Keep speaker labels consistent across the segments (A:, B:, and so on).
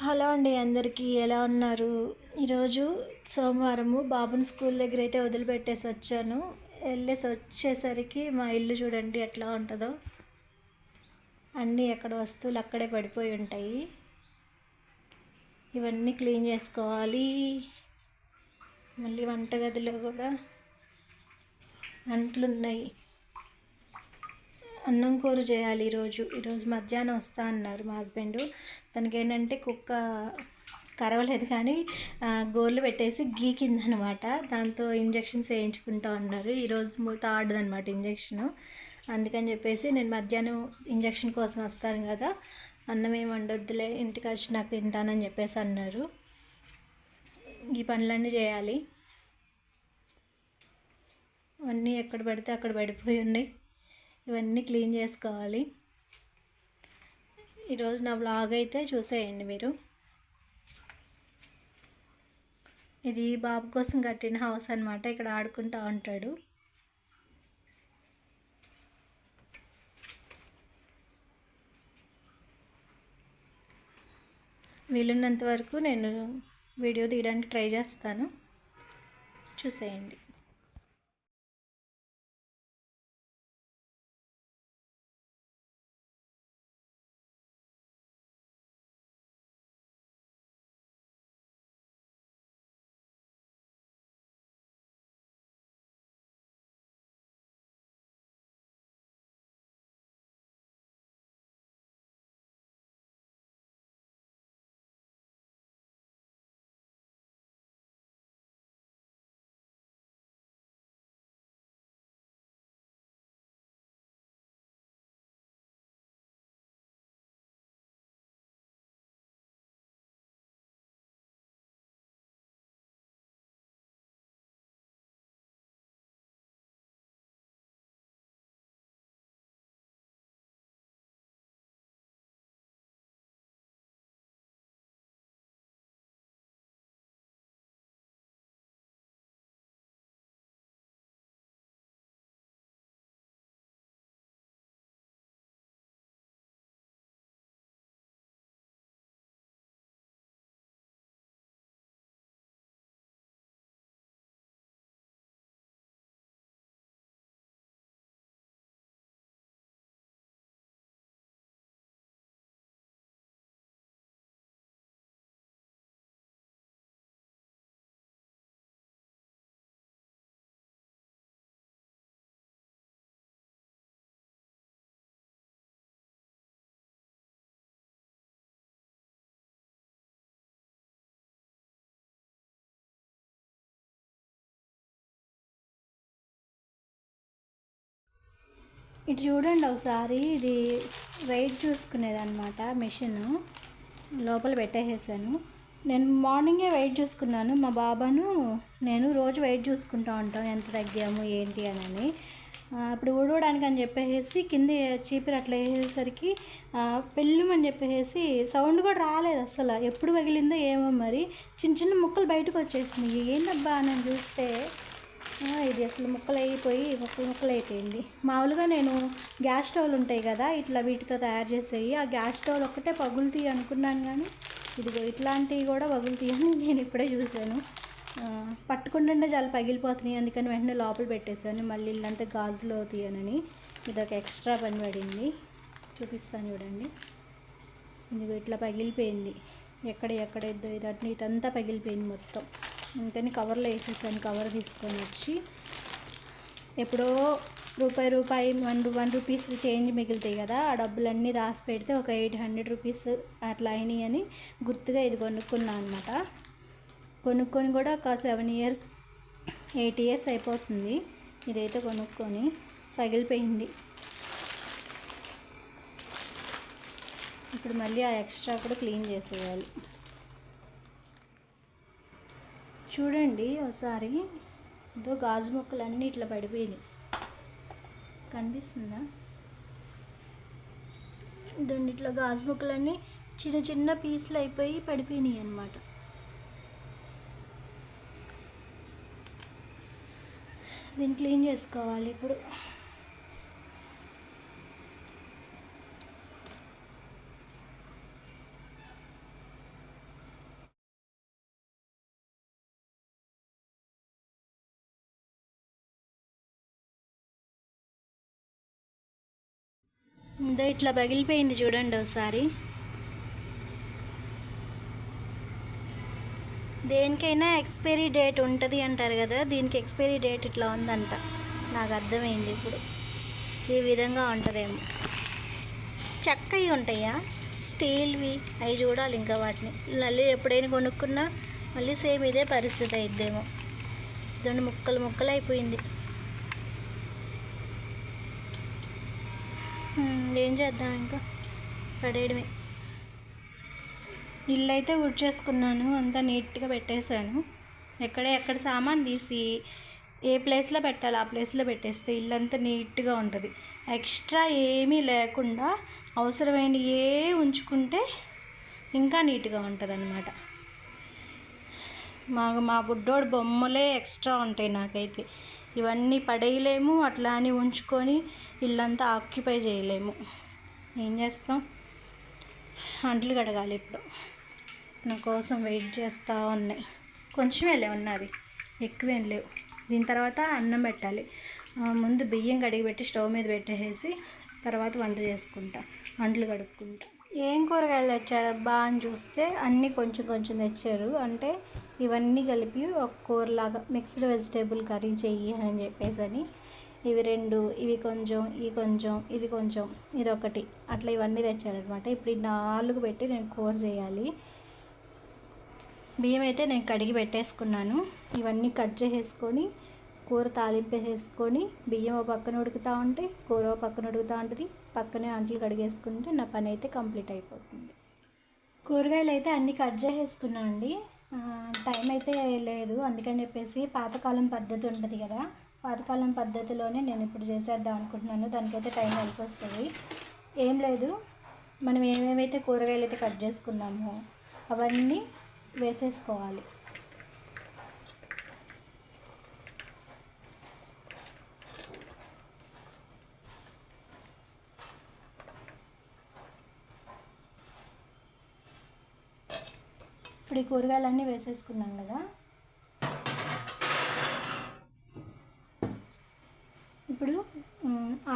A: Hello అండి, అందరికీ ఎలా ఉన్నారు? ఈరోజు సోమవారము బాబుని స్కూల్ దగ్గర అయితే వదిలిపెట్టేసి వచ్చాను. వచ్చేసరికి మా ఇల్లు చూడండి ఎట్లా ఉంటుందో. అన్నీ ఎక్కడ వస్తువులు అక్కడే పడిపోయి ఉంటాయి. ఇవన్నీ క్లీన్ చేసుకోవాలి. మళ్ళీ వంటగదిలో కూడా అంట్లున్నాయి. అన్నం కూర చేయాలి ఈరోజు మధ్యాహ్నం వస్తా అన్నారు మా హస్బెండ్. తనకి ఏంటంటే కుక్క కరవలేదు కానీ గోర్లు పెట్టేసి గీకిందనమాట. దాంతో ఇంజెక్షన్స్ వేయించుకుంటా ఉన్నారు. ఈరోజు థర్డ్దనమాట ఇంజెక్షను. అందుకని చెప్పేసి నేను మధ్యాహ్నం ఇంజెక్షన్ కోసం వస్తాను కదా, అన్నం ఏమి వండొద్దులే, ఇంటికి వచ్చి నాకు తింటానని చెప్పేసి అన్నారు. ఈ పనులన్నీ చేయాలి. అన్నీ ఎక్కడ పడితే అక్కడ పడిపోయి ఉన్నాయి. ఇవన్నీ క్లీన్ చేసుకోవాలి. ఈరోజు నా వ్లాగ్ అయితే చూసేయండి మీరు. ఇది బాబు కోసం కట్టిన హౌస్ అనమాట. ఇక్కడ ఆడుకుంటూ ఉంటాడు. వీలున్నంత వరకు నేను వీడియో తీయడానికి ట్రై చేస్తాను, చూసేయండి. ఇటు చూడండి ఒకసారి. ఇది వెయిట్ చూసుకునేది అనమాట. మిషన్ లోపల పెట్టేసాను. నేను మార్నింగే వెయిట్ చూసుకున్నాను. మా బాబాను నేను రోజు వెయిట్ చూసుకుంటూ ఉంటాం, ఎంత తగ్గాము ఏంటి అని. ఇప్పుడు ఊడవడానికి అని చెప్పేసి కింద చీపిరి అట్లా వేసేసరికి పెళ్ళమని చెప్పేసి సౌండ్ కూడా రాలేదు అసలు. ఎప్పుడు పగిలిందో ఏమో మరి. చిన్న చిన్న ముక్కలు బయటకు వచ్చేసినాయి. ఏంటబ్బా నేను చూస్తే ఇది అసలు ముక్కలు అయిపోయింది. మామూలుగా నేను గ్యాస్ స్టవ్లు ఉంటాయి కదా, ఇట్లా వీటితో తయారు చేసేవి, ఆ గ్యాస్ స్టవ్లు ఒక్కటే పగులుతాయి అనుకున్నాను, కానీ ఇదిగో ఇట్లాంటివి కూడా పగులుతాయి అని నేను ఇప్పుడే చూశాను. పట్టుకుంటుంటే చాలా పగిలిపోతున్నాయి. అందుకని వెంటనే లోపల పెట్టేశాను. మళ్ళీ ఇల్లంతా గాజులో తీయనని ఇదొక ఎక్స్ట్రా పని పడింది. చూపిస్తాను చూడండి. ఇదిగో ఇట్లా పగిలిపోయింది. ఎక్కడ ఇదంతా పగిలిపోయింది మొత్తం. అందుకని కవర్లో వేసేసాను. కవర్ తీసుకొని వచ్చి ఎప్పుడో రూపాయి 1 రూపీస్ చేంజ్ మిగులుతాయి కదా, ఆ డబ్బులన్నీ దాచి పెడితే ఒక 800 రూపీస్ అట్లా అయినాయి అని గుర్తుగా ఇది కొనుక్కున్నాను అనమాట. కొనుక్కొని కూడా ఒక 7 ఇయర్స్ 8 ఇయర్స్ అయిపోతుంది. ఇదైతే కొనుక్కొని పగిలిపోయింది. ఇప్పుడు మళ్ళీ ఆ ఎక్స్ట్రా కూడా క్లీన్ చేసేయాలి. చూడండి ఒకసారి. ఇదో గాజు ముక్కలు అన్నీ ఇట్లా పడిపోయినాయి, కనిపిస్తుందా? దాన్ని ఇట్లా గాజు ముక్కలన్నీ చిన్న చిన్న పీసులు అయిపోయి పడిపోయినాయి అన్నమాట. దీన్ని క్లీన్ చేసుకోవాలి ఇప్పుడు. ఇందో ఇట్లా పగిలిపోయింది చూడండి ఒకసారి. దేనికైనా ఎక్స్పైరీ డేట్ ఉంటుంది అంటారు కదా, దీనికి ఎక్స్పైరీ డేట్ ఇట్లా ఉందంట. నాకు అర్థమైంది ఇప్పుడు. ఈ విధంగా ఉంటుందేమో. చెక్కవి ఉంటాయా, స్టీల్వి, అవి చూడాలి ఇంకా వాటిని. మళ్ళీ ఎప్పుడైనా కొనుక్కున్నా మళ్ళీ సేమ్ ఇదే పరిస్థితి అయిద్దేమో. దాన్ని ముక్కలు ముక్కలు అయిపోయింది. ఏం చేద్దాం, ఇంకా పడేయడమే. ఇల్లు అయితే ఊడ్చేసుకున్నాను, అంతా నీట్గా పెట్టేశాను. ఎక్కడ సామాన్ తీసి ఏ ప్లేస్లో పెట్టాలి ఆ ప్లేస్లో పెట్టేస్తే ఇల్లంతా నీట్గా ఉంటుంది. ఎక్స్ట్రా ఏమీ లేకుండా అవసరమైన ఉంచుకుంటే ఇంకా నీట్గా ఉంటుంది అన్నమాట. మా బుడ్డోడు బొమ్మలే ఎక్స్ట్రా ఉంటాయి నాకైతే. ఇవన్నీ పడేయలేము, అట్లా అని ఉంచుకొని ఇల్లంతా ఆక్యుపై చేయలేము. ఏం చేస్తాం, అంట్లు కడగాలి ఇప్పుడు. నా కోసం వెయిట్ చేస్తూ ఉన్నాయి. కొంచెమేలే ఉన్నది, ఎక్కువేం లేవు. దీని తర్వాత అన్నం పెట్టాలి. ముందు బియ్యం కడిగి పెట్టి స్టవ్ మీద పెట్టేసి తర్వాత వంట చేసుకుంటా, అంట్లు కడుక్కుంటా. ఏం కూరగాయలు తెచ్చాడబ్బా అని చూస్తే అన్నీ కొంచెం కొంచెం తెచ్చారు. అంటే ఇవన్నీ కలిపి ఒక కూరలాగా మిక్స్డ్ వెజిటేబుల్ కర్రీ చెయ్యి అని చెప్పేసి ఇవి 2, ఇవి కొంచెం, ఇవి కొంచెం, ఇది కొంచెం, ఇది ఒకటి, అట్లా ఇవన్నీ తెచ్చారనమాట. ఇప్పుడు 4 పెట్టి నేను కూర చేయాలి. బియ్యం అయితే నేను కడిగి పెట్టేసుకున్నాను. ఇవన్నీ కట్ చేసేసుకొని కూర తాలింపు వేసుకొని బియ్యం ఓ పక్కన ఉడుకుతూ ఉంటే కూర ఓ పక్కన ఉడుకుతూ ఉంటుంది. పక్కనే అంట్లు కడిగేసుకుంటే నా పని అయితే కంప్లీట్ అయిపోతుంది. కూరగాయలు అయితే అన్నీ కట్ చేసేసుకున్నాను అండి. టైం అయితే లేదు, అందుకని చెప్పేసి పాతకాలం పద్ధతి ఉంటుంది కదా, పాతకాలం పద్ధతిలోనే నేను ఇప్పుడు చేసేద్దాం అనుకుంటున్నాను. దానికైతే టైం కలిసి వస్తుంది. ఏం లేదు, మనం ఏమేమైతే కూరగాయలు అయితే కట్ చేసుకున్నామో అవన్నీ వేసేసుకోవాలి. ఇప్పుడు ఈ కూరగాయలన్నీ వేసేసుకున్నాం కదా, ఇప్పుడు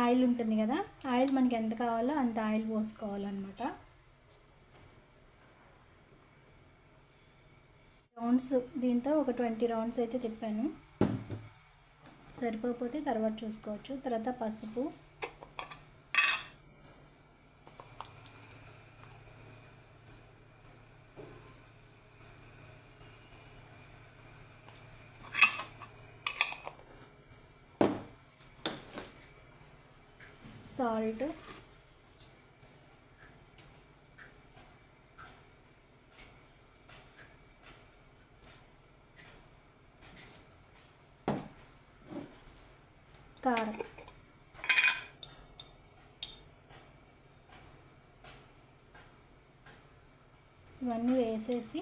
A: ఆయిల్ ఉంటుంది కదా, ఆయిల్ మనకి ఎంత కావాలో అంత ఆయిల్ పోసుకోవాలన్నమాట. రౌండ్స్ దీంతో ఒక 20 రౌండ్స్ అయితే తిప్పాను. సరిపోతే తర్వాత చూసుకోవచ్చు. తర్వాత పసుపు, సాల్ట్, కారం, ఇవన్నీ వేసేసి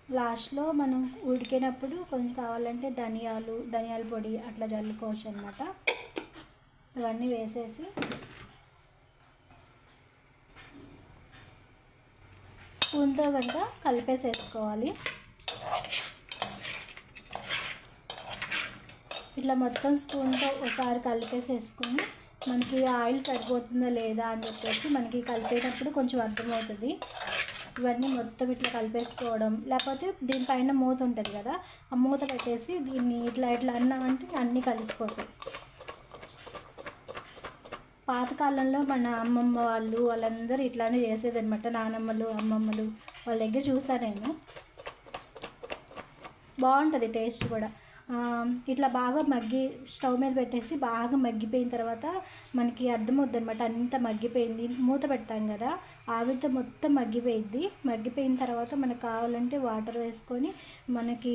A: లాస్ట్లో మనం ఉడికినప్పుడు కొంచెం కావాలంటే ధనియాల పొడి అట్లా జల్లుకోవచ్చు అన్నమాట. ఇవన్నీ వేసేసి స్పూన్తో కనుక కలిపేసేసుకోవాలి. ఇట్లా మొత్తం స్పూన్తో ఒకసారి కలిపేసేసుకొని మనకి ఆయిల్ సరిపోతుందా లేదా అని చెప్పేసి మనకి కలిపేటప్పుడు కొంచెం అర్థమవుతుంది. ఇవన్నీ మొత్తం ఇట్లా కలిపేసుకోవడం, లేకపోతే దీనిపైన మూత ఉంటుంది కదా, ఆ మూత పెట్టేసి దీన్ని ఇట్లా అన్నామంటే అన్నీ కలిసిపోతాయి. పాతకాలంలో మన అమ్మమ్మ వాళ్ళందరూ ఇట్లానే చేసేదన్నమాట. నానమ్మలు, అమ్మమ్మలు వాళ్ళ దగ్గర చూసాను నేను. బాగుంటుంది టేస్ట్ కూడా. ఇట్లా బాగా స్టవ్ మీద పెట్టేసి బాగా మగ్గిపోయిన తర్వాత మనకి అర్థమవుద్ది అనమాట, అంతా మగ్గిపోయింది. మూత పెడతాం కదా, ఆవిరితో మొత్తం మగ్గిపోయిద్ది. మగ్గిపోయిన తర్వాత మనకు కావాలంటే వాటర్ వేసుకొని మనకి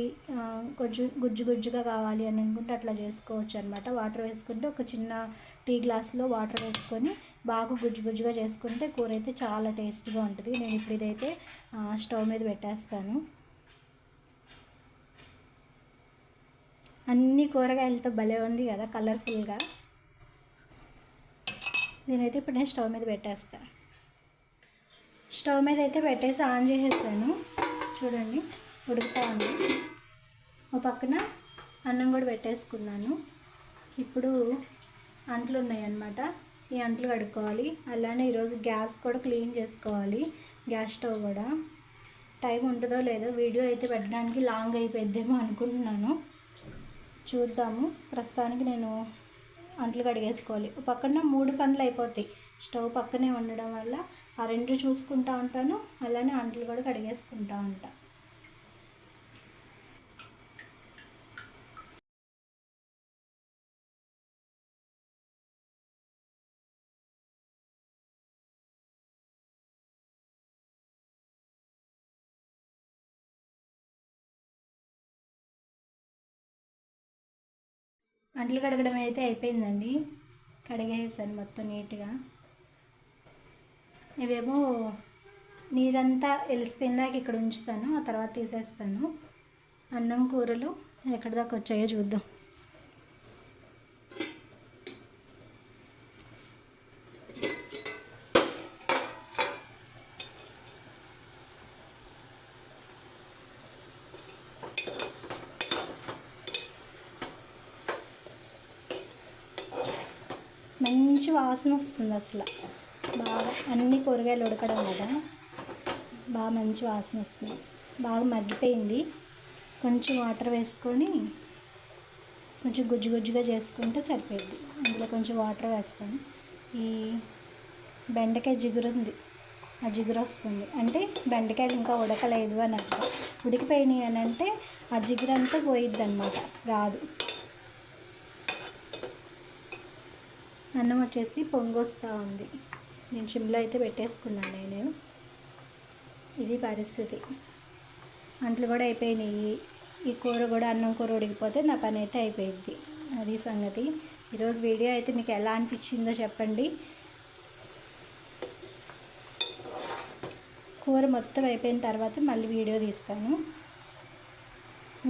A: కొంచెం గుజ్జుగా కావాలి అని అనుకుంటే అట్లా చేసుకోవచ్చు అనమాట. వాటర్ వేసుకుంటే ఒక చిన్న టీ గ్లాస్లో వాటర్ వేసుకొని బాగా గుజ్జుగా చేసుకుంటే కూర అయితే చాలా టేస్ట్గా ఉంటుంది. నేను ఇప్పుడు ఇదైతే స్టవ్ మీద పెట్టేస్తాను. అన్ని కూరగాయలతో భలే ఉంది కదా, కలర్ఫుల్గా. నేనైతే ఇప్పుడు నేను స్టవ్ మీద పెట్టేస్తాను. స్టవ్ మీద అయితే పెట్టేసి ఆన్ చేసేసాను. చూడండి ఉడుకుతా ఉంది. ఒక పక్కన అన్నం కూడా పెట్టేసుకున్నాను. ఇప్పుడు అంట్లు ఉన్నాయన్నమాట, ఈ అంట్లు కడుక్కోవాలి. అలానే ఈరోజు గ్యాస్ కూడా క్లీన్ చేసుకోవాలి, గ్యాస్ స్టవ్ కూడా. టైం ఉంటుందో లేదో, వీడియో అయితే పెట్టడానికి లాంగ్ అయిపోద్దేమో అనుకుంటున్నాను, చూద్దాము. ప్రస్తుతానికి నేను అంట్లు కడిగేసుకోవాలి. పక్కన 3 పనులు అయిపోతాయి, స్టవ్ పక్కనే ఉండడం వల్ల ఆ 2 చూసుకుంటూ ఉంటాను, అలానే అంట్లు కూడా కడిగేసుకుంటూ ఉంటాను. అంట్లు కడగడం అయితే అయిపోయిందండి, కడిగేసాను మొత్తం నీట్గా. ఇవేమో నీరంతా వెలిసిపోయిందాక ఇక్కడ ఉంచుతాను, ఆ తర్వాత తీసేస్తాను. అన్నం కూరలు ఎక్కడి దాకా వచ్చాయో చూద్దాం. మంచి వాసన వస్తుంది అసలు, బాగా అన్ని కూరగాయలు ఉడకడం కదా, బాగా మంచి వాసన వస్తుంది. బాగా మగ్గిపోయింది. కొంచెం వాటర్ వేసుకొని కొంచెం గుజ్జు గుజ్జుగా చేసుకుంటే సరిపోద్ది. అందులో కొంచెం వాటర్ వేస్తాను. ఈ బెండకాయ జిగురు ఉంది, ఆ జిగురు వస్తుంది అంటే బెండకాయలు ఇంకా ఉడకలేదు అని అర్థం. ఉడికిపోయినాయి అని అంటే ఆ జిగురు అంతా పోయిద్ది అనమాట, రాదు. అన్నం వచ్చేసి పొంగొస్తూ ఉంది. నేను సిమ్లో అయితే పెట్టేసుకున్నాను నేను. ఇది పరిస్థితి. అంట్లు కూడా అయిపోయినాయి. ఈ కూర కూడా, అన్నం కూర ఉడికిపోతే నా పని అయితే అయిపోయింది. అది సంగతి. ఈరోజు వీడియో అయితే మీకు ఎలా అనిపించిందో చెప్పండి. కూర మొత్తం అయిపోయిన తర్వాత మళ్ళీ వీడియో తీస్తాను.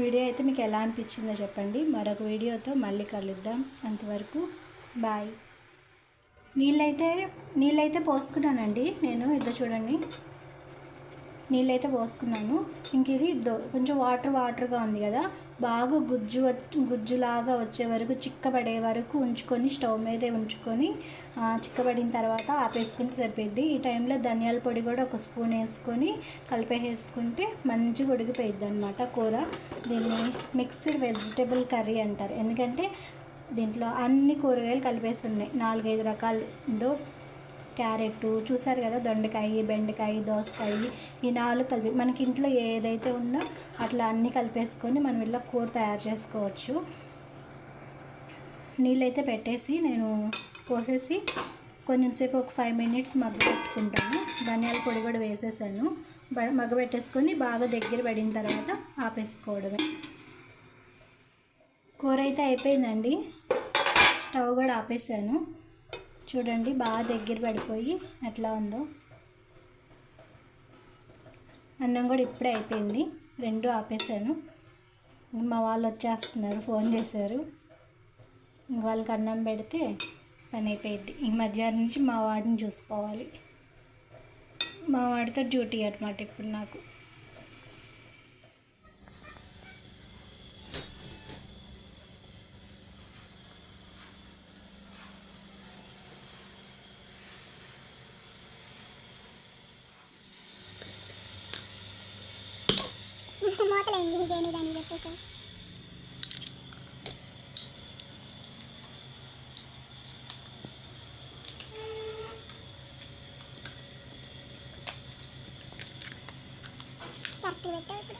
A: వీడియో అయితే మీకు ఎలా అనిపించిందో చెప్పండి. మరొక వీడియోతో మళ్ళీ కలుద్దాం. అంతవరకు బాయ్. నీళ్ళైతే పోసుకున్నానండి నేను. ఇదో చూడండి, నీళ్ళైతే పోసుకున్నాను. ఇంక ఇది కొంచెం వాటర్గా ఉంది కదా, బాగా గుజ్జులాగా వచ్చే వరకు, చిక్కబడే వరకు ఉంచుకొని, స్టవ్ మీదే ఉంచుకొని, చిక్కబడిన తర్వాత ఆపేసుకుంటే సరిపోద్ది. ఈ టైంలో ధనియాల పొడి కూడా 1 స్పూన్ వేసుకొని కలిపేసుకుంటే మంచిగా ఉడికిపోయిద్ది అనమాట కూర. దీన్ని మిక్స్డ్ వెజిటబుల్ కర్రీ అంటారు, ఎందుకంటే దీంట్లో అన్ని కూరగాయలు కలిపేసి ఉన్నాయి. 4-5 రకాలు. క్యారెట్ చూసారు కదా, దొండకాయ, బెండకాయ, దోసకాయ, ఈ 4 కలిపి మనకి ఇంట్లో ఏదైతే ఉందో అట్లా అన్నీ కలిపేసుకొని మనం ఇలా కూర తయారు చేసుకోవచ్చు. నీళ్ళైతే పెట్టేసి నేను పోసేసి కొంచెంసేపు ఒక 5 మినిట్స్ మగ్గబెట్టుకుంటాను. ధనియాల పొడి కూడా వేసేసాను. మగ్గబెట్టేసుకొని బాగా దగ్గర పడిన తర్వాత ఆపేసుకోవడమే. కూర అయితే అయిపోయిందండి, స్టవ్ కూడా ఆపేసాను. చూడండి బాగా దగ్గర పడిపోయి ఎట్లా ఉందో. అన్నం కూడా ఇప్పుడే అయిపోయింది, 2 ఆపేసాను. మా వాళ్ళు వచ్చేస్తున్నారు, ఫోన్ చేశారు. వాళ్ళకి అన్నం పెడితే పని అయిపోయింది. ఈ మధ్యాహ్నం నుంచి మా వాడిని చూసుకోవాలి. మా వాడితో డ్యూటీ అనమాట ఇప్పుడు నాకు.
B: మూతలేండి, దేని దాన్ని పెట్టేసాం. కరెక్ట్ పెట్టావు ఇప్పుడు.